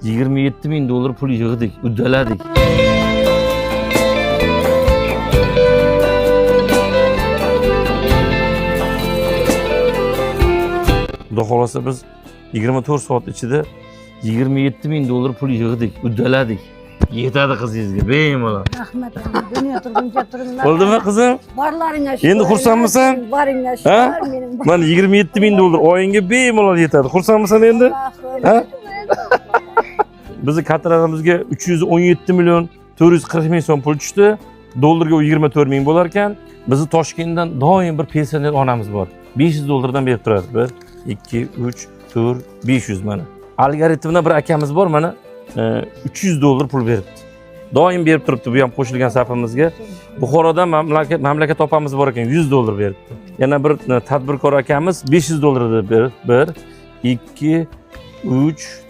27 000 dolar pul yig'dik, uddaladik. Xudo xolasa biz 24 soat ichida 27 000 dolar pul yig'dik, uddaladik. Yetadi qizingizga bemalol. Rahmat. Dunyo turguncha turinglar. Bo'ldimi qizim? Borlaringga shu. Endi xursandmisan? Boringga shu. Ha? Mening Mana 27 000 dolar oyinga bemalol yetadi. Xursandmisan endi? Ha? Bizni katrarimizga 317 million 440 ming so'm pul tushdi. Dollarga 24 ming bo'lar ekan. Bizni Toshkentdan doim bir pensioner onamiz bor. 500 dollardan berib turadi. 1 2 3 4 500 mana. Algoritmda bir akamiz bor mana 300 dollar pul beribdi. Doim berib turibdi bu ham qo'shilgan safimizga. Buxorodan mamlakat opamiz bor ekan 100 dollar beribdi. Yana bir tadbirkor akamiz 500 dollar berib 1 2 3